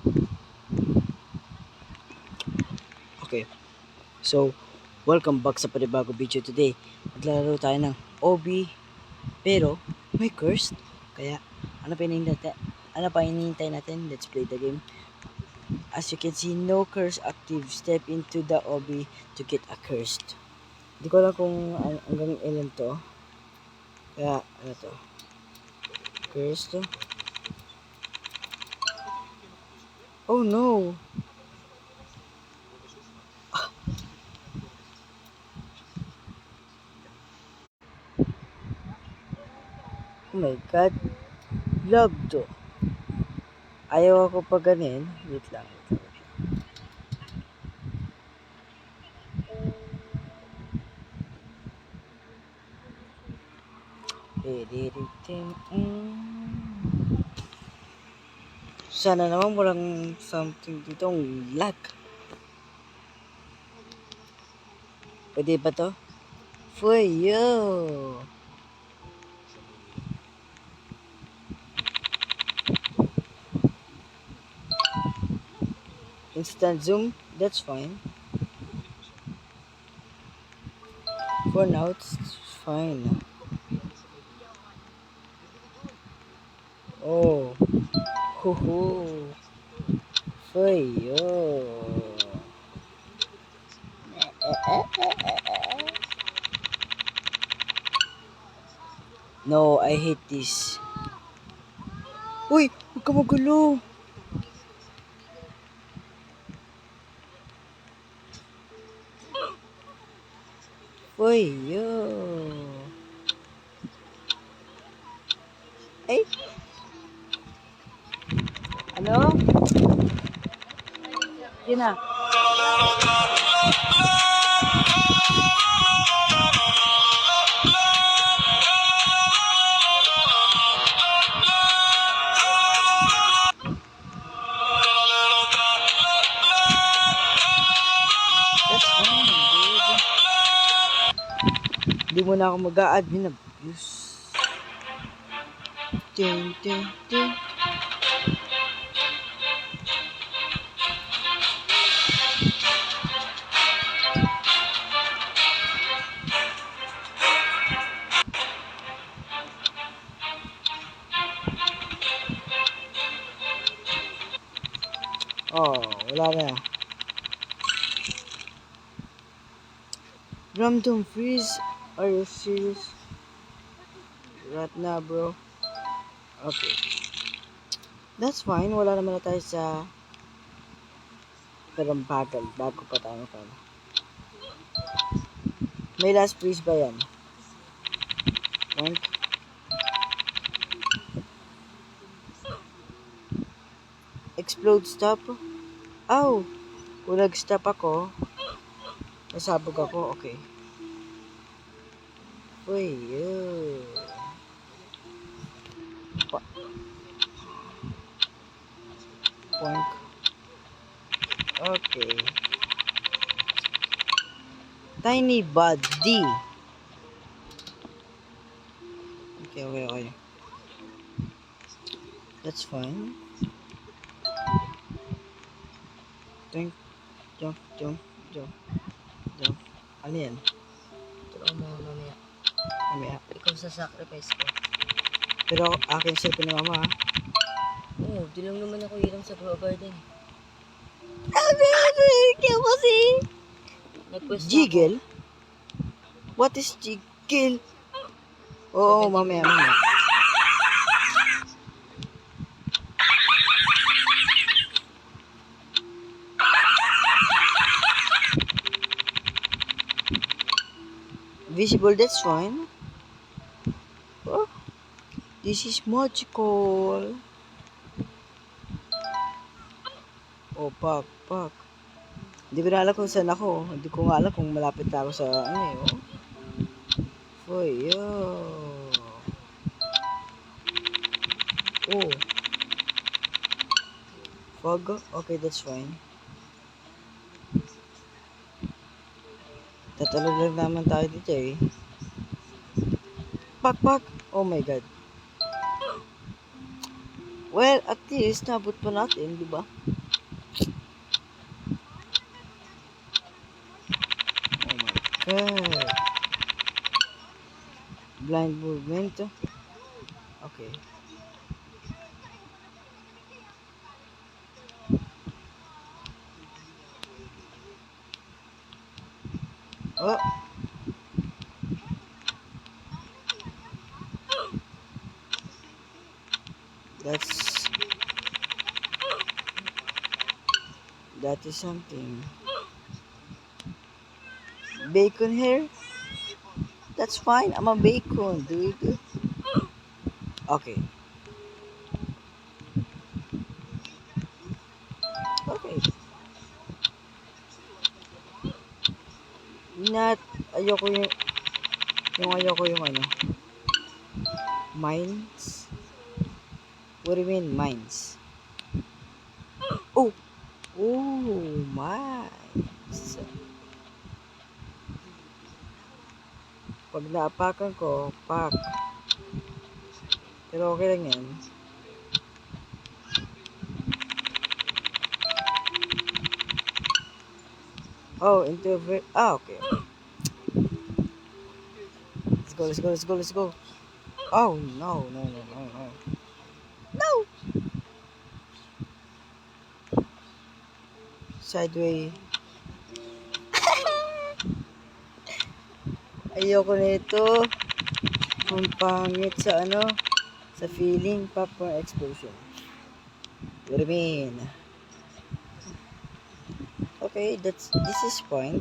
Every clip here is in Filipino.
Okay, so welcome back sa panibagong video today. Maglalaro tayo ng OB pero may cursed. Kaya ano pa hinihintay natin? Let's play the game. As you can see, no curse active. Step into the OB to get a cursed. Hindi ko alam kung hanggang ilan to. Kaya ano to? Cursed to? Oh no! Oh my god. Log to. Ayaw ako pa ganin. Wait lang. Sana naman walang something ditong lag. Pwede ba to? For you. Instant zoom, that's fine. For now, it's fine. Oh, hoo hoo. For you. No, I hate this. Uy, huwag ka magulo. For you. Ay. Ano? Yun na. That's fine, dude. Hindi mo na ako mag-a-admin abuse. Ding, ding, ding. Oh, wala na. Random freeze? Are you serious? Right now, bro. Okay. That's fine. Wala naman na tayo sa parang bago pa tayo pala. May last freeze ba yan? One. Explode stop? Oh! Kung nag-stop ako, nasabog ako, okay. Uy, Point. Okay. Tiny body. Okay. That's fine. Jump. Ano yan? Turo mo mamaya. Mamaya. Ikaw sa sacrifice ko. Pero akin siya pinamama ha. Oo, di lang naman ako hirang sa Grow Garden. Kaya kasi. Nag-quest Jiggle? What is jiggle? Oo, mamaya. Visible, that's fine. Oh, this is magical. Oh, pak. Hindi ko na alam kung saan ako. Hindi ko nga alam kung malapit na ako sa ano eh. Oh. For you. Oh. Fog? Okay, that's fine. Tatalog lang naman tayo dito eh. Pak! Oh my god. Well, at least nabot pa natin, di ba? God. Blind movement. Okay. Oh, that's that is something. Bacon here? That's fine. I'm a bacon, dude. Okay. Okay. Not ayoko yung ayoko yung ano. Mines? What do you mean mines? Oh. Oh, mines. Pag naapakan ko, pak. Pero okay lang yan. Oh, into a okay. Let's go. Oh, no. No! Sideway. Ayoko nito. Ang pangit sa ano, sa feeling, popcorn explosion. What do you mean? Okay, this is fine.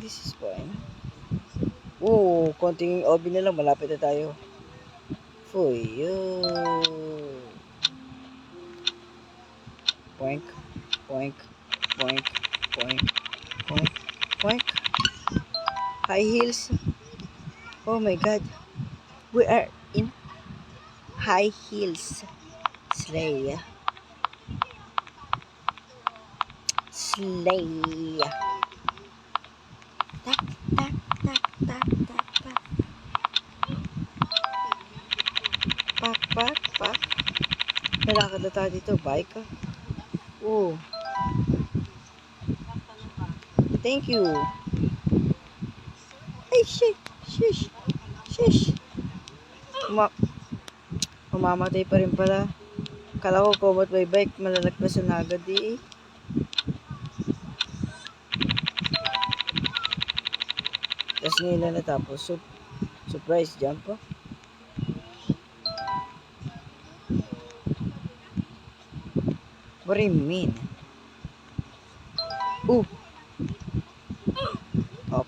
Oh, konting OB na lang, malapit na tayo. For you. Poink, poink, poink, poink, poink, poink. High heels. Oh my god. We are in high heels. Slay. Slay. Tak, tak, tak, tak, tak, tak. Pak. Nalakad na tayo dito. Bike. Oh. Thank you. Ay, Shish. Mamamatay pa rin pala. Kala ko kumot by bike. Malalagpasan na agad eh. Tapos nila natapos. Surprise jump pa. What do you mean? Ooh. Up.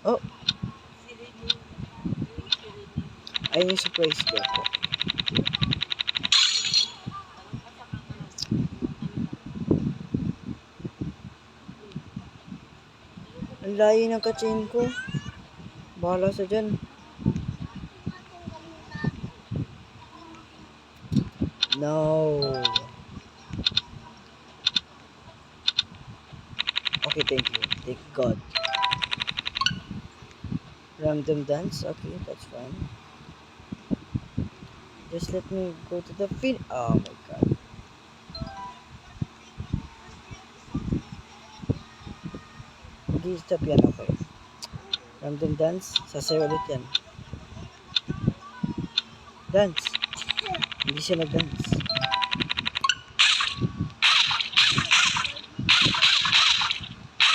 Oh. Ayun yung surprise jump po. Ang layo ng kachin ko. Bahala sa dyan. No. Okay, thank you. Thank God. Random dance? Okay, that's fine. Just let me go to the field. Oh my God. Stop yan, okay. Random dance. Sasayo ulit yan. Dance. Hindi siya nag-dance.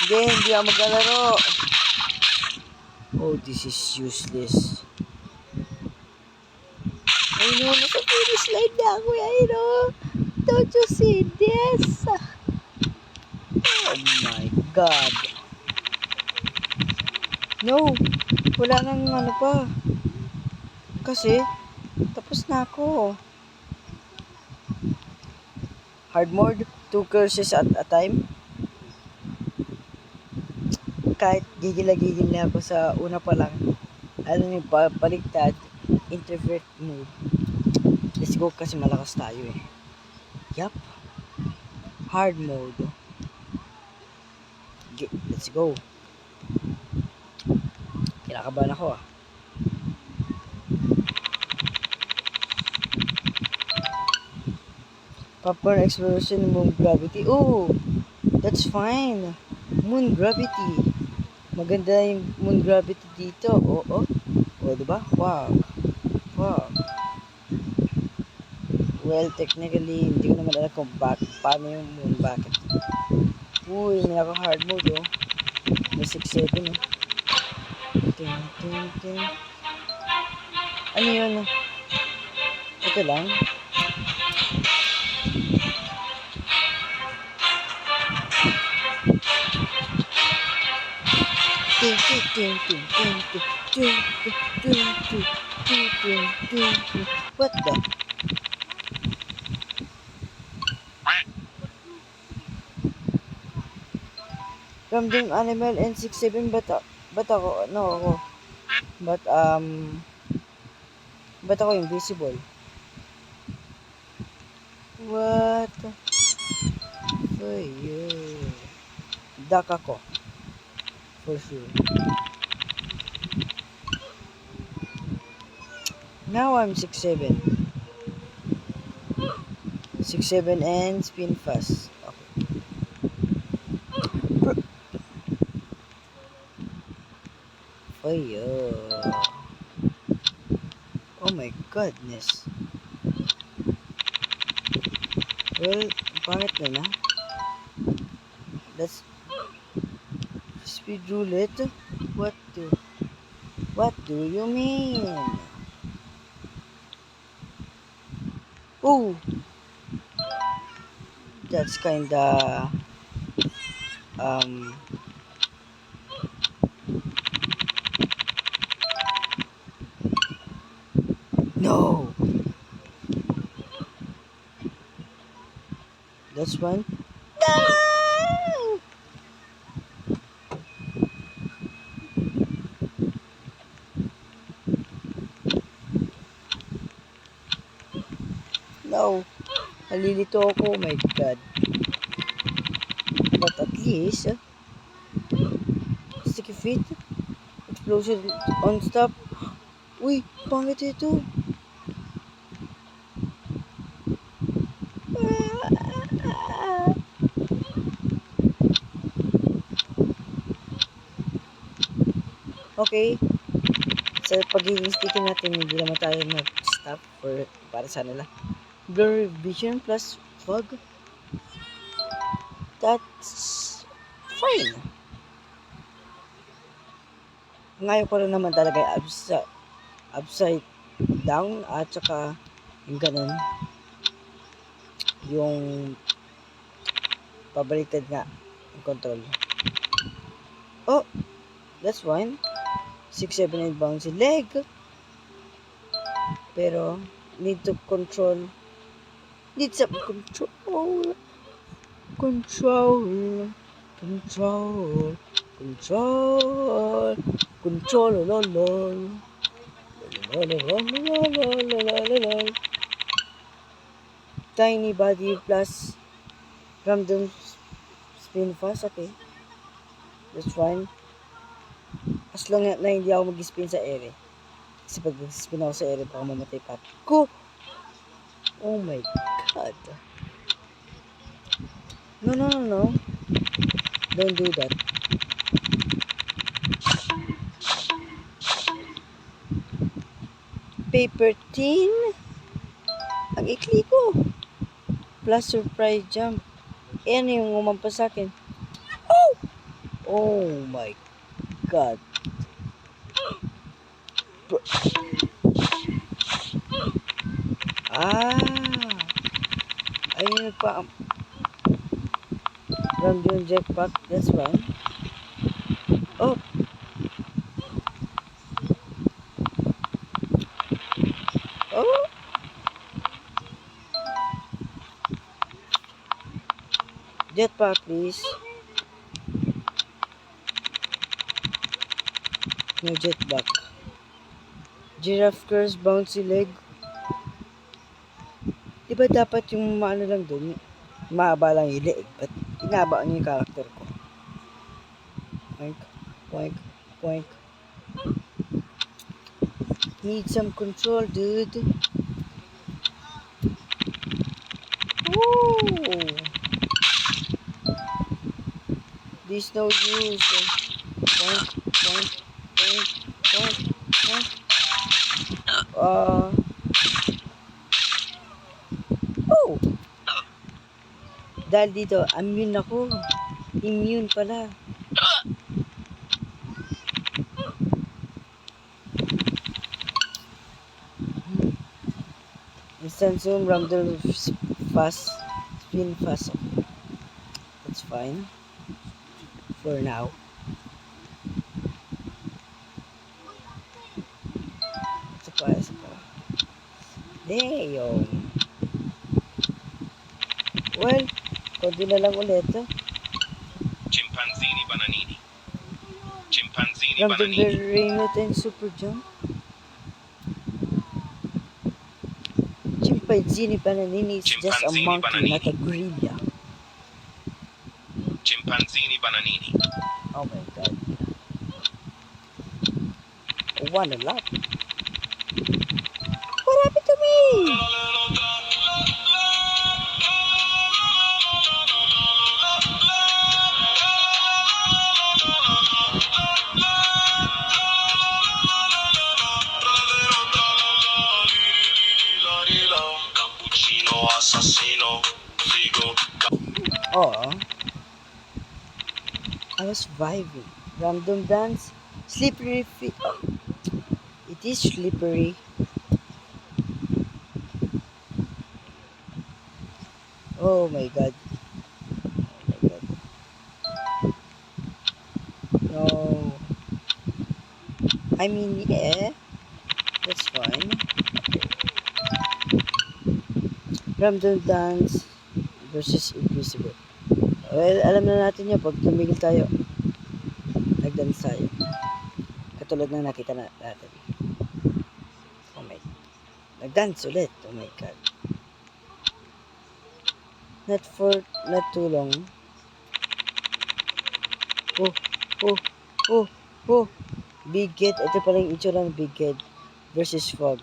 Hindi ako maglalaro. Oh, this is useless. I know, nasa finish line na ako. I know. Don't you see this? Oh my God. No. Wala nang ano pa. Kasi, tapos na ako. Hard mode, 2 curses at a time. Kahit gigil na ako sa una pa lang. Ano yung paligtad, introvert mode. Let's go kasi malakas tayo eh. Yup. Hard mode. Let's go. Kinakabahan ako ah. Popcorn explosion, moon gravity. Oh, that's fine. Moon gravity. Maganda yung moon gravity dito. Oo. O, diba? Wow. Wow. Well, technically, hindi ko naman alam kung paano yung moon. Bakit? Uy, may naka-hard mode, oh. May 6-7, oh. Ting, ting, ting. Ano yun? Ito lang. Ting, ting, ting, ting, ting, ting, ting, ting, ting, ting, ting, ting, ting. What the? Random animal and 6-7, ba't ako, ano ako, ba't, ba't ako invisible? What? For you. Duck ako. For sure. Now I'm 6-7. 6-7 and spin fast. Okay. For you. Oh my goodness. Well, pangit na na. Let's speed roulette. What do you mean? Oh, that's kinda no. That's one. No! No. Nalilito ako. Oh my god. But at least, sticky feet, explosion on stop. Uy, pangit ito. Okay. Sa pagiging sticky natin, hindi naman tayo nag-stop para sa nila. Blurry vision plus fog. That's fine. Ngayon ko rin naman talaga yung upside down at saka yung ganun. Yung pabaliktad nga yung control. Oh, that's fine. 6-7 and bouncy leg. Pero, need some control. Control. Tiny body plus random spin fast. Okay. That's fine. As long na hindi ako mag-spin sa ere. Kasi pag spin ako sa ere, baka mamatay pa ko. Oh my god. No. Don't do that. Paper tin. Ang ikli ko. Plus surprise jump. Ano yung umampas sa akin? Oh my god. Ayun pa. Random jackpot. That's one. Oh. Jetpack, please. No jetpack. Giraffe curse, bouncy leg. Diba dapat yung maano lang dun? Maaba lang yung leg. But inaba niyo yung character ko. Poink. Need some control, dude. Woo! This no use. Point, point, point, point, point. Oh! Dahil dito, immune ako. Immune pala. Instant zoom, random fast, spin fast. That's fine. For now. Isa pa. Damn. Well, konti na lang ulit. Chimpanzini bananini. Chimpanzini Random bananini. Berrino and Super Jump. Chimpanzini Bananini is just a Chimpanzini monkey, Bananini. not a gorilla. Chimpanzini bananini. Oh my god. I won a lot. What happened to me? Cappuccino assassino. Figo. Oh, I was vibing. Random dance. Slippery feet. Oh, it is slippery. Oh my god. Oh my god. No. I mean, yeah. That's fine. Random dance versus invisible. Well, alam na natin yun. Pag tumigil tayo, nag-dance tayo. Katulad ng nakita na natin. Oh my. Nag-dance ulit. Oh my god. Not too long. Oh, oh, oh, oh. Big Head. Ito pala yung itsura ng Big Head versus Fog.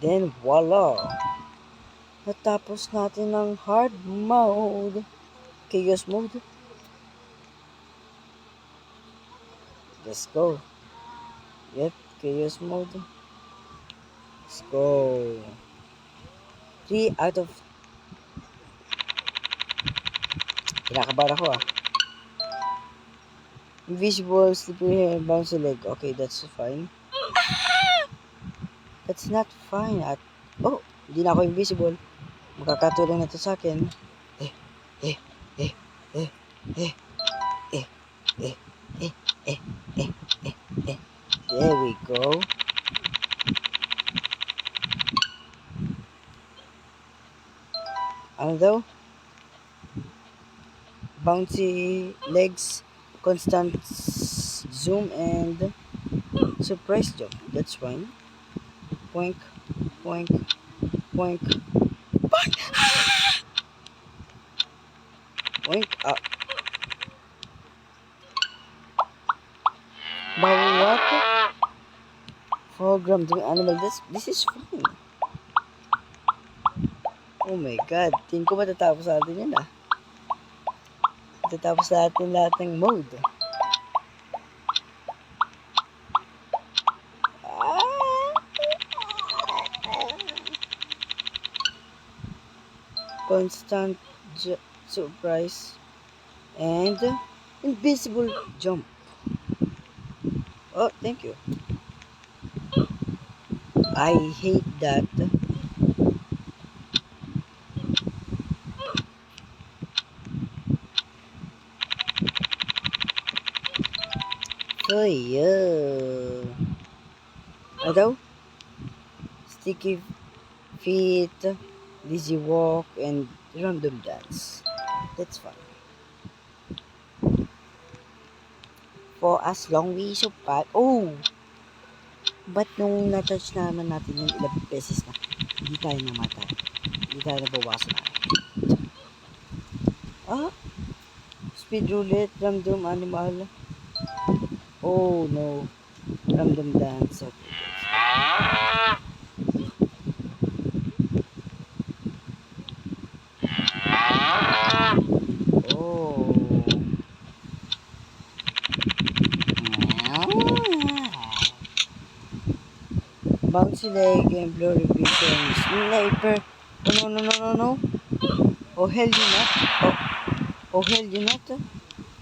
Then, voila. Natapos natin ng hard mode. Chaos mode. Let's go. Yep, chaos mode. Let's go. 3 out of... Kinakabahan ako ah. Invisible, slippery hair, bouncy leg. Okay, that's fine. That's not fine at... Oh, hindi na ako invisible. Makakatulong na to sa akin. Eh, eh, eh, eh, eh, eh, eh, eh, eh, eh, eh, eh. There we go. Ano daw? Bouncy legs, constant zoom, and surprise jump. That's fine. Poink, poink, poink, poink. Poink up. Bawat program doing animal. This is fun. Oh my god. Tingin ko matatapos natin yan ah. Matatapos natin lahat ng mode. Constant surprise and invisible jump. Oh, thank you. I hate that. Oh yeah. Ano? Sticky feet, dizzy walk, and random dance. That's fun. For as long we survive. Oh! But nung na-touch naman natin yung ilang beses na, hindi tayo namatay. Hindi tayo nabawasan na. Ah? Speed roulette, random animal. Oh no. Random dance. Oh. Bouncy leg and blurry vision. Sniper. Oh, no, no, no, no, no. Oh, hell you not. Oh, hell you not.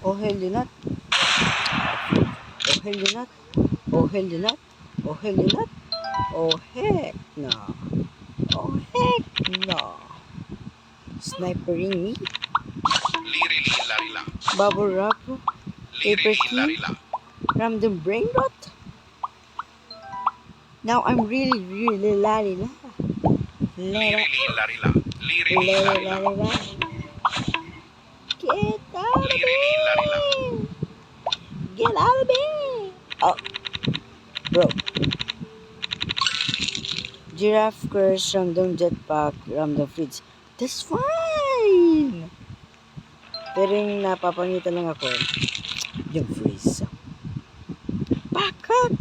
Oh, hell you not. Oh, hell you not. Oh, hell you not. Oh, hell you not. Oh, heck no. Oh, heck no. Snipering me. Liri li larila. Bubble wrap. Liri Paper li tea. larila. Random brain rot. Now I'm really la. Liri li larila. Liri li La larila. la la. Get out of Liri li larila. me! Get out of me! Oh, bro. Giraffe curse, random jetpack, random fridge. That's fine! Pero yung napapangitan lang ako, yung freeze. Bakak!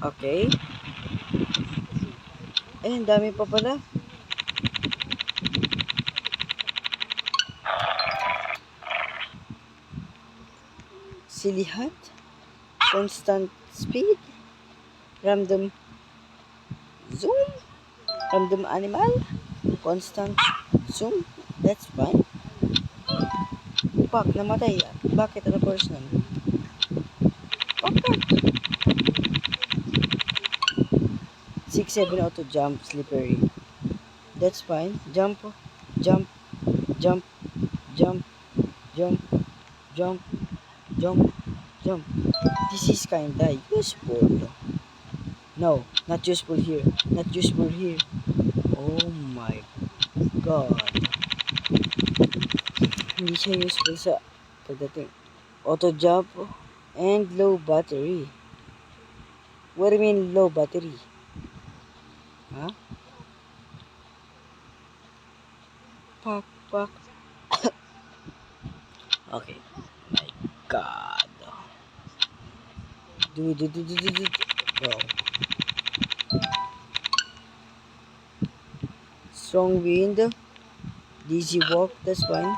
Okay. Eh, ang dami pa pala. Silly hunt, constant speed, random zoom, random animal, constant zoom. That's fine. Pak, namatay. Bakit? Ano course nun? Bakit? 6-7 auto jump, slippery. That's fine. Jump, jump, jump, jump, jump, jump, jump, jump. This is kinda useful. No, not useful here. Not useful here. Oh my god. Hindi siya useful sa pagdating. Auto jump and low battery. What do you mean low battery? Huh? Pak. Okay. My god. Do. Bro. Strong wind. Dizzy walk. That's fine.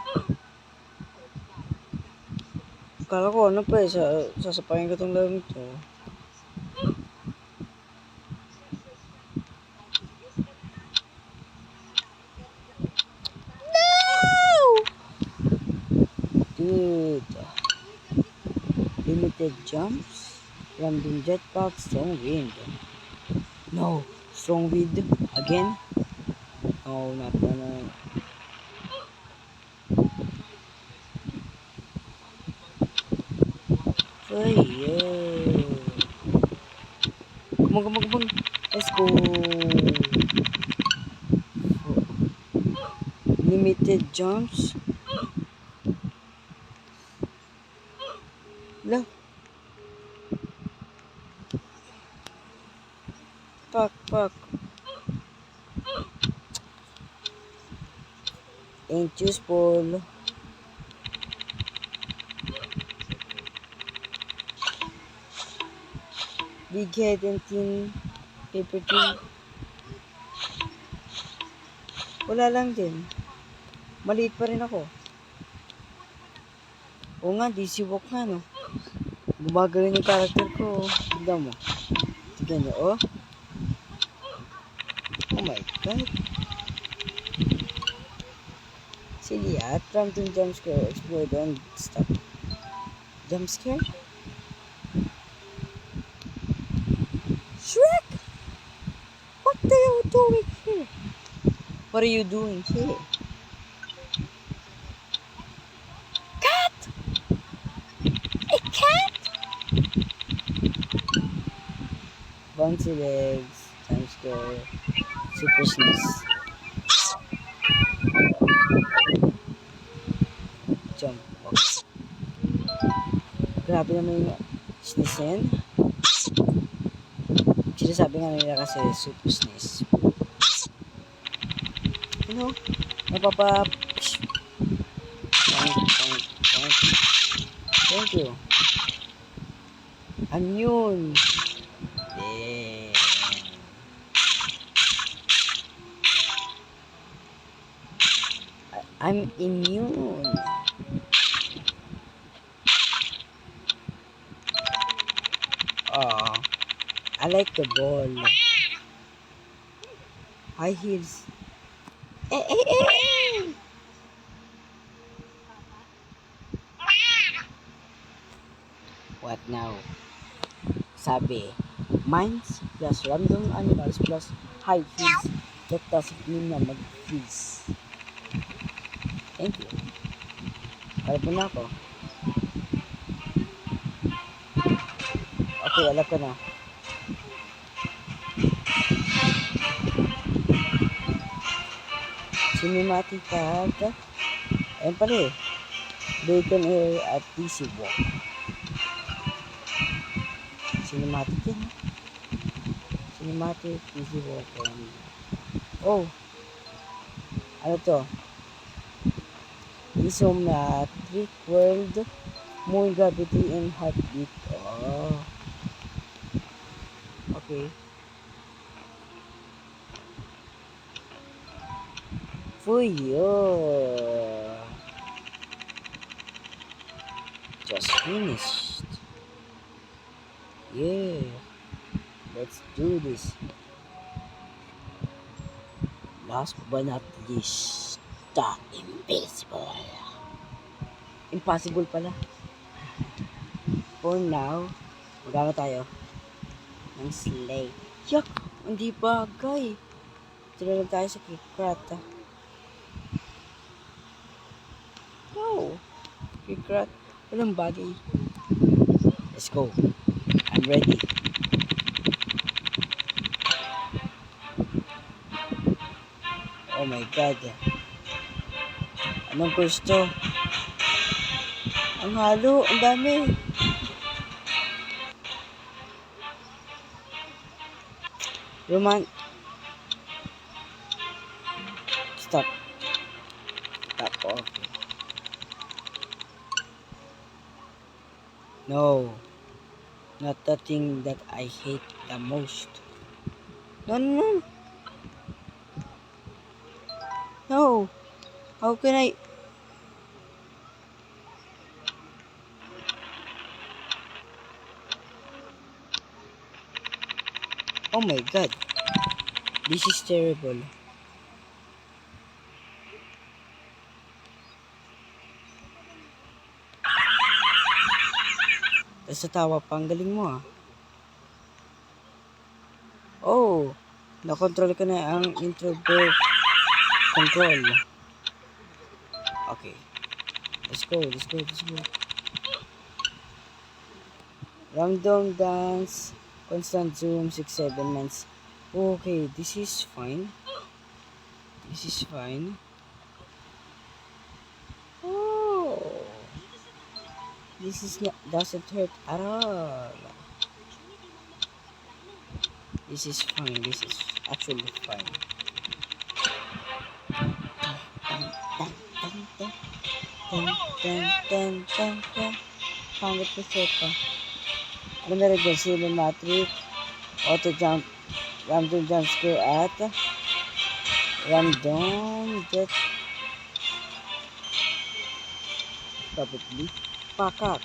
Kala ko ano pa eh. Sasapayin ko tong larong to. Dude. Limited jumps. Random jetpack. Strong wind. No. Strong wind. Again. No, not gonna. Ayo. Come on. Let's go. Limited jumps. Lah. Pak. Ain't useful. Big head and thin paper thin. Wala lang din. Maliit pa rin ako. Oo nga, DC walk nga, no? Gumagawin yung character ko. Tignan mo. Tignan nyo, oh. Oh my god. Silly at random jump scare. Explode and stop. Jump scare? Shrek! What are you doing here? What are you doing here? Cat! A cat! Bouncy legs, jump scare, super sneeze. Jump box. Grabe naman yung sneeze na yan. Sinasabi nga nila kasi super sneeze. You know, napapa... Thank you. Immune. Damn. I'm immune. like the ball. High heels. Eh. What now? Sabi, minds plus random animals plus high heels. That doesn't mean na mag-freeze. Thank you. Kalapin na ako. Okay, alam ko na. Cinematic tag. Ayun pala eh. Bacon Air at PC Walk. Cinematic yan. Cinematic PC Walk. Oh. Ano to? Isometric world. Moon gravity and heartbeat. Oh. Okay. Fuyo. Just finished. Yeah. Let's do this. Last but not least, the invisible. Impossible pala. For now, magkano tayo? Ng sleigh. Yak! Hindi bagay. Tira lang tayo sa Kikrat. No! Kikrat. Walang bagay. Let's go. I'm ready. Oh my God. Anong course to? Ang halo. Ang dami. Stop. Stop. Okay. No. Not the thing that I hate the most. No. No. How can I? Oh my God. This is terrible. Tapos natawa pa. Ang galing mo ah. Oh. Nakontrol ko na ang introvert control. Okay. Let's go. Random dance. Constant zoom. 6-7 months. Okay. This is fine. Oh. This is not, doesn't hurt at all. This is fine. This is actually fine. Pangit na sepa. Ano meron dyan? Cinematic, auto jump, random jump scare at random jet. Probably. Pakak.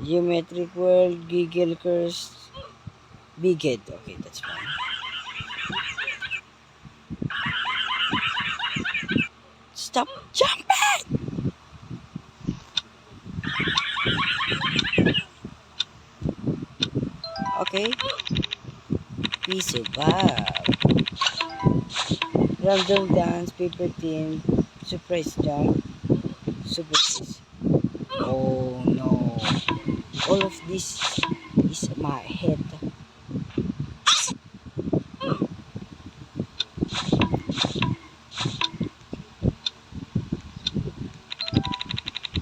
Geometric world, giggle curse, biged. Okay, that's fine. Stop jumping! Okay. We survive. Random dance, paper team, surprise jump, super quiz. Oh no. All of this is my head.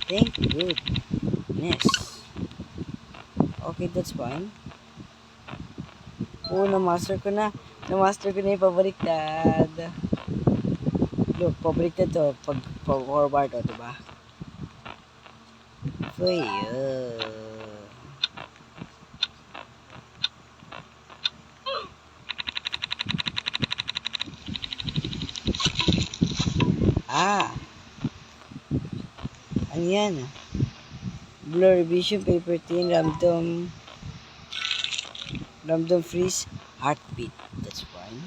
Thank goodness. Okay, that's fine. Oh, na-master ko na yung pabaliktad. Look, pabaliktad to. Pag forward to, diba? Fuyo. Ano yan? Blur vision, paper thin, random freeze, heartbeat. That's fine.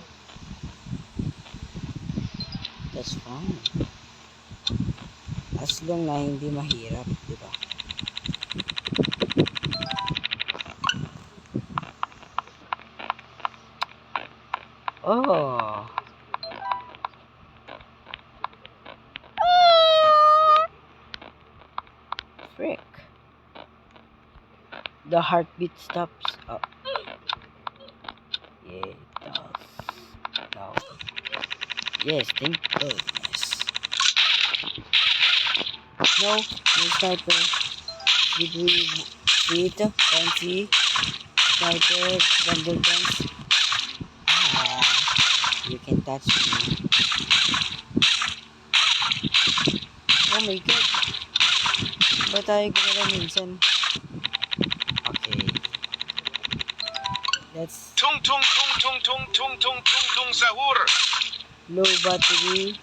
That's fine. As long na hindi mahirap, di ba? Oh. Frick. The heartbeat stops. Oh. Yeah, it does. No. Yes, thank goodness. No sniper. Did we see it? Can't see. Sniper, bundle guns. You can touch me. Oh my god. Ba tayo gumala minsan? Okay. That's Tung tung tung tung tung tung tung tung tung sahur. low battery.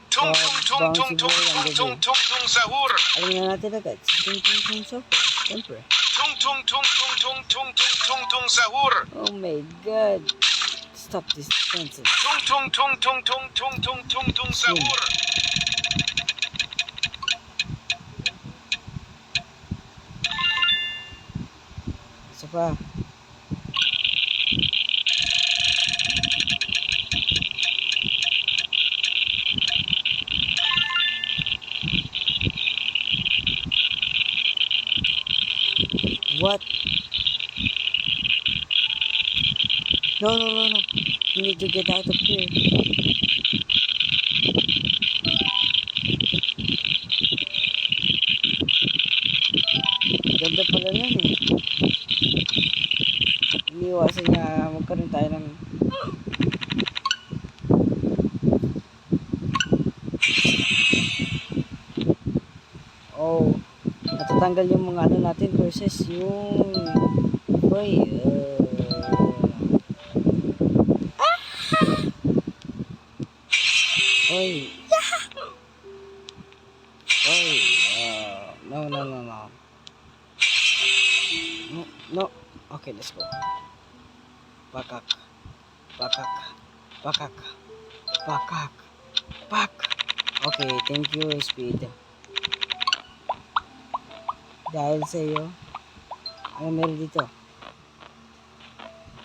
Tung tung tung tung tung tung tung tung tung sahur. Alam na natin agad. Si Tung Tung Tung Sahur. Siyempre. Tung tung tung tung tung tung tung tung tung sahur. Oh my god. Stop this nonsense. Tung tung tung tung tung tung tung tung tung sahur. Isa pa. What? No. You need to get out of here. Ganda pala yan eh. Iniwasan niya magkaroon tayo ng oh, natatanggal yung mga ano natin versus yung boy oy oy no no okay, let's go. Pakak okay, thank you speed. Dahil sa iyo, ano meron dito?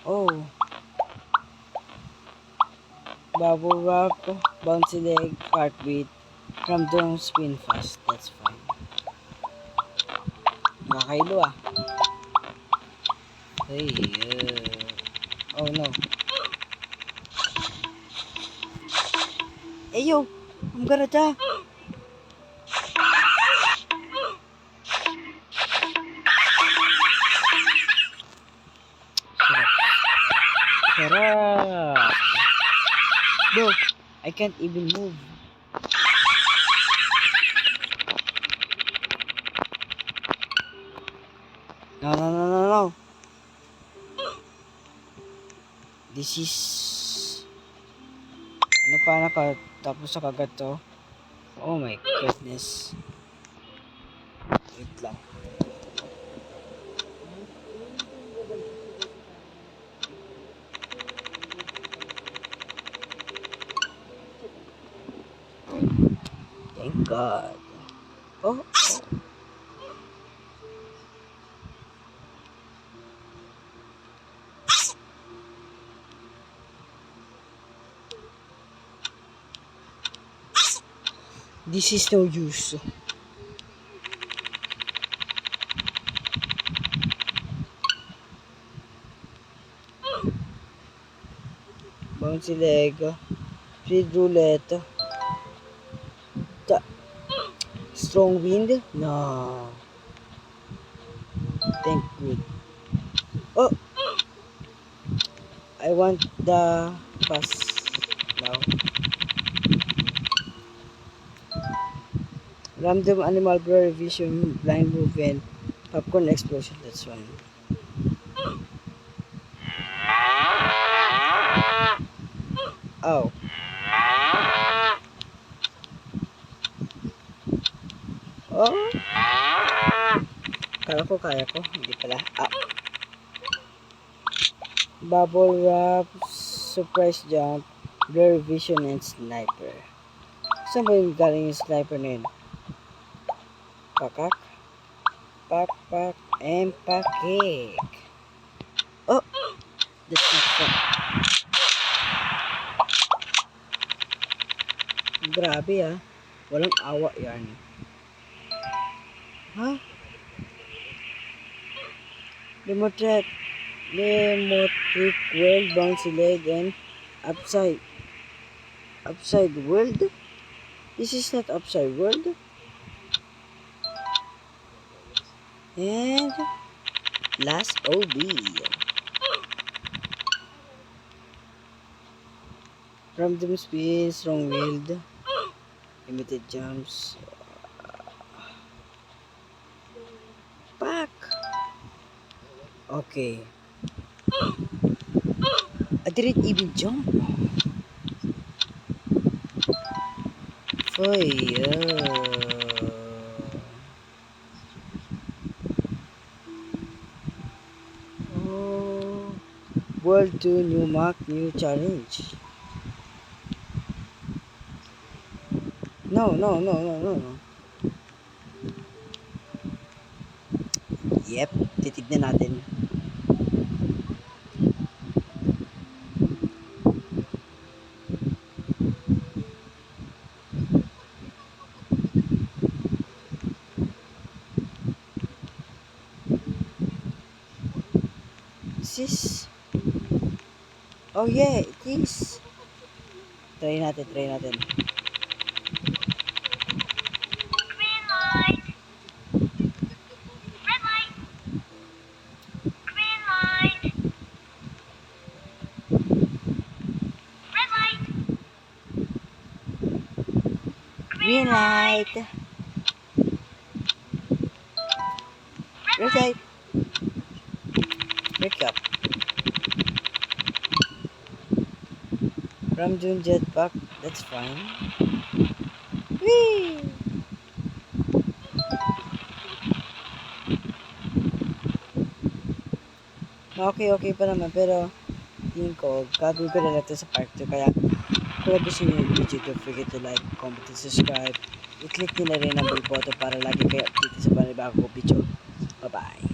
Oh, bubble wrap, bouncy leg, heartbeat, random spin fast. That's fine. Nakakailo ah. Hey, oh no. Hey yo, I'm gonna die. Sarap. No, I can't even move. No. This is ano pa nakatapos sa kagat to? Oh my goodness. Wait lang. Thank God. Oh. This is no use. Bouncy leg. Speed roulette. Strong wind? No. Thank good. Oh! I want the pass now. Random animal blur vision, blind movement, popcorn explosion, that's one. Oh. Oh. Kala ko kaya ko. Hindi pala. Ah. Bubble wrap, surprise jump, blur vision, and sniper. Saan ba yung galing yung sniper na yun? Pakak, pak, and pakik. Oh! That's not fun. Grabe ah. Walang awa yan. Ha? Demotric world, bouncy leg, and upside world? This is not upside world. And last OB. Random spin, strong willed, limited jumps. Pack. Okay. I didn't even jump. Fire. Oh. World 2 new mark, new challenge. No. Yep, titignan natin. This is... Oh yeah, it is. Try natin. Green light. Red light. Wake up. From June jetpack, that's fine. Whee! Okay pa naman, pero tingin ko, gagawin ko na lang ito sa part 2. Kaya, kung gusto nyo yung video, don't forget to like, comment, and subscribe. I-click nyo na rin ang bell button para lagi kayo update sa panibagong video. Bye-bye!